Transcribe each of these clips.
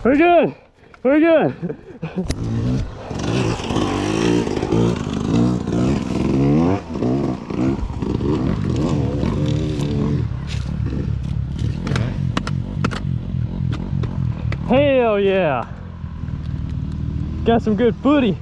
We're good. We're good. Hell yeah. Got some good footy.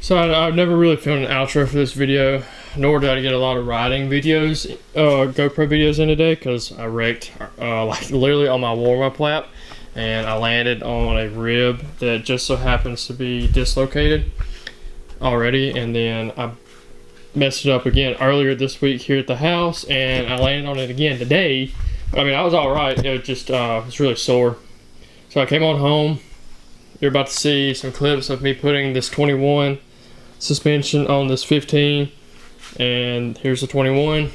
So I've never really filmed an outro for this video, nor did I get a lot of riding videos, GoPro videos in today, because I wrecked like literally on my warm-up lap, and I landed on a rib that just so happens to be dislocated already, and then I messed it up again earlier this week here at the house, and I landed on it again today. I mean, I was all right. It was just it's really sore. So I came on home. You're about to see some clips of me putting this 21 suspension on this 15, and here's the 21.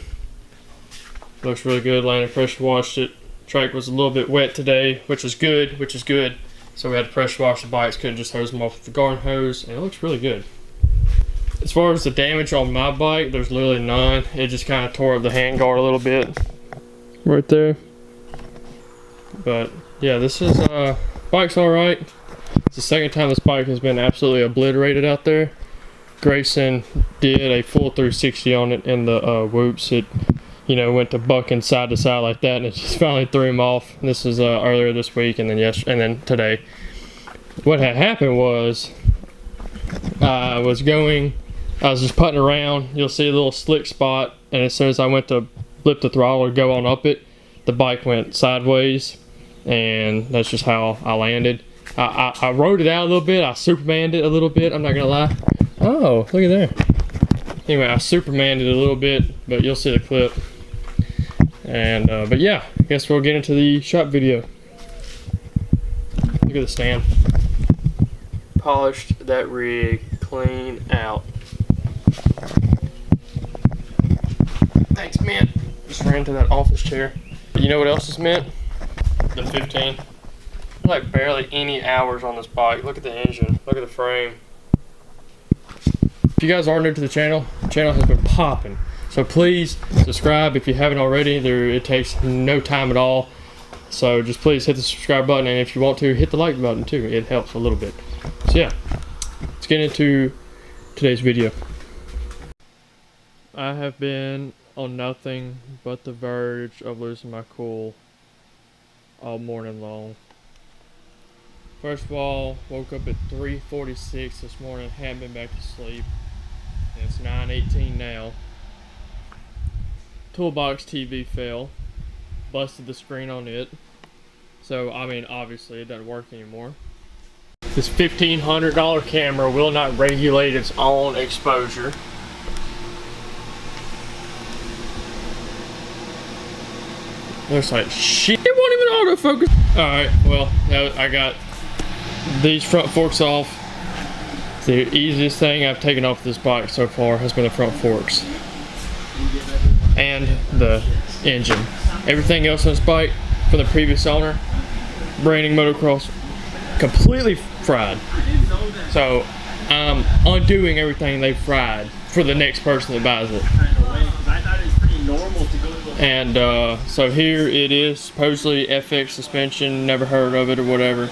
Looks really good. Landed pressure washed it. Track was a little bit wet today, which is good. So we had to pressure wash the bikes. Couldn't just hose them off with the garden hose, and it looks really good. As far as the damage on my bike, there's literally none. It just kind of tore up the handguard a little bit right there. But yeah, this is bike's all right. It's the second time this bike has been absolutely obliterated out there. Grayson did a full 360 on it in the whoops. It, you know, went to bucking side to side like that, and it just finally threw him off. This is earlier this week, and then today. What had happened was I was just putting around. You'll see a little slick spot, and as soon as I went to flip the throttle or go on up it, the bike went sideways, and that's just how I landed. I rode it out a little bit. I Supermaned it a little bit. I'm not gonna lie. Oh, look at there. Anyway, I Supermaned it a little bit, but you'll see the clip. And but yeah, I guess we'll get into the shop video. Look at the stand. Polished that rig clean out. Thanks, man. Just ran to that office chair. You know what else is mint? The 15. Like barely any hours on this bike. Look at the engine. Look at the frame. If you guys are new to the channel has been popping. So please subscribe if you haven't already. It takes no time at all. So just please hit the subscribe button, and if you want to, hit the like button too. It helps a little bit. So yeah, let's get into today's video. I have been on nothing but the verge of losing my cool all morning long. First of all, woke up at 3:46 this morning, hadn't been back to sleep. And it's 9:18 now. Toolbox TV fell. Busted the screen on it. So, I mean, obviously it doesn't work anymore. This $1,500 camera will not regulate its own exposure. Looks like shit. It won't even autofocus. Alright, well, I got these front forks off. The easiest thing I've taken off this bike so far has been the front forks and the engine. Everything else on this bike from the previous owner, brand new motocross, completely fried. So I'm undoing everything they fried for the next person that buys it. And so here it is, supposedly FX suspension, never heard of it or whatever.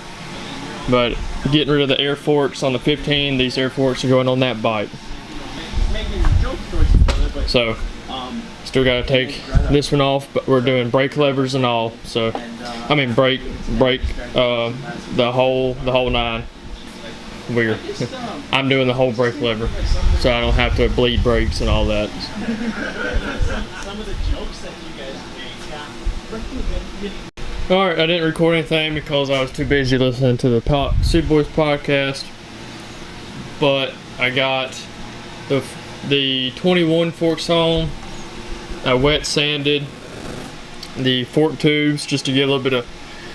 But getting rid of the air forks on the 15, these air forks are going on that bike. So, still got to take this one off, but we're doing brake levers and all. So, I mean brake, the whole nine. Weird. I'm doing the whole brake lever, so I don't have to bleed brakes and all that. Alright, I didn't record anything because I was too busy listening to the Super Boys podcast. But I got the 21 forks on. I wet sanded the fork tubes just to get a little bit of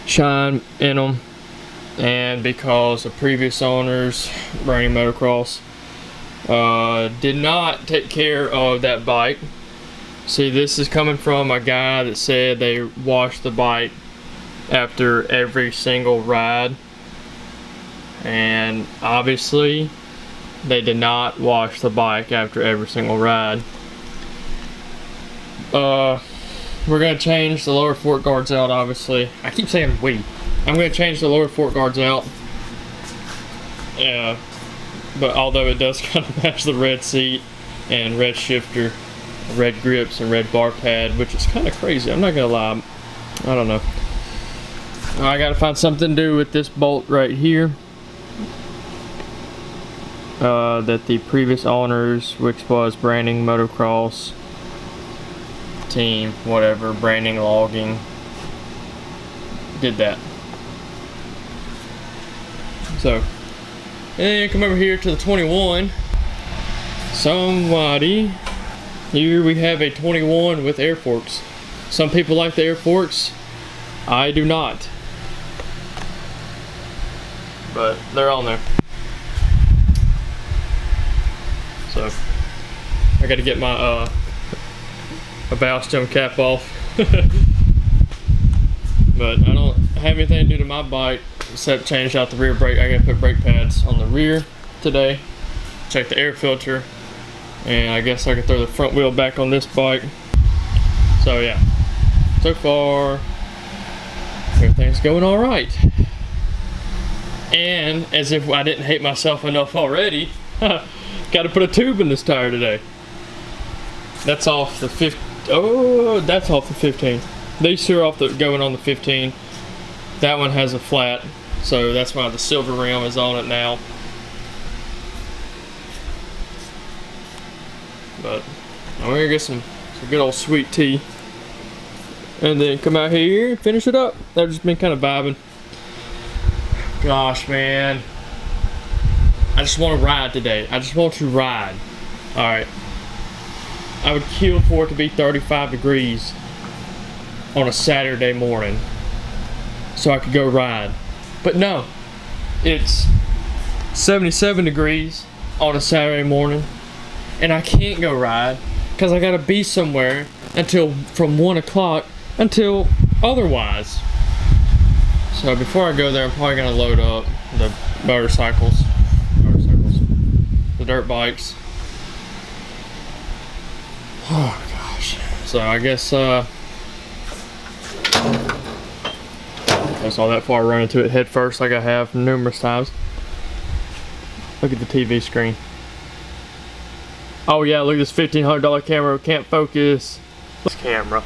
shine in them. And because the previous owners, Branding Motocross, did not take care of that bike. See, this is coming from a guy that said they washed the bike after every single ride, and obviously they did not wash the bike after every single ride. We're gonna change the lower fork guards out. Obviously, I keep saying we. I'm gonna change the lower fork guards out. Yeah, but although it does kind of match the red seat and red shifter, red grips and red bar pad, which is kind of crazy. I'm not gonna lie. I don't know. I gotta find something to do with this bolt right here that the previous owners, which was Branding Motocross team, whatever, Branding Logging, did that. So, and then come over here to the 21. Somebody, here we have a 21 with air forks. Some people like the air forks. I do not. But they're on there. So I gotta get my valve stem cap off. But I don't have anything to do to my bike except change out the rear brake. I gotta put brake pads on the rear today, check the air filter, and I guess I can throw the front wheel back on this bike. So yeah, so far everything's going all right. And as if I didn't hate myself enough already, got to put a tube in this tire today. That's off the 15. Oh, that's off the 15. These two are off the going on the 15. That one has a flat, so that's why the silver rim is on it now. But I'm gonna get some good old sweet tea, and then come out here and finish it up. I've just been kind of vibing. Gosh, man, I just want to ride today. I just want to ride. Alright, I would kill for it to be 35 degrees on a Saturday morning so I could go ride. But no, it's 77 degrees on a Saturday morning and I can't go ride because I gotta be somewhere until from 1 o'clock until otherwise. So before I go there, I'm probably gonna load up the motorcycles, the dirt bikes. Oh gosh. So I guess I saw that far, run into it head first like I have numerous times. Look at the TV screen. Oh yeah, look at this $1,500 camera, can't focus. This camera.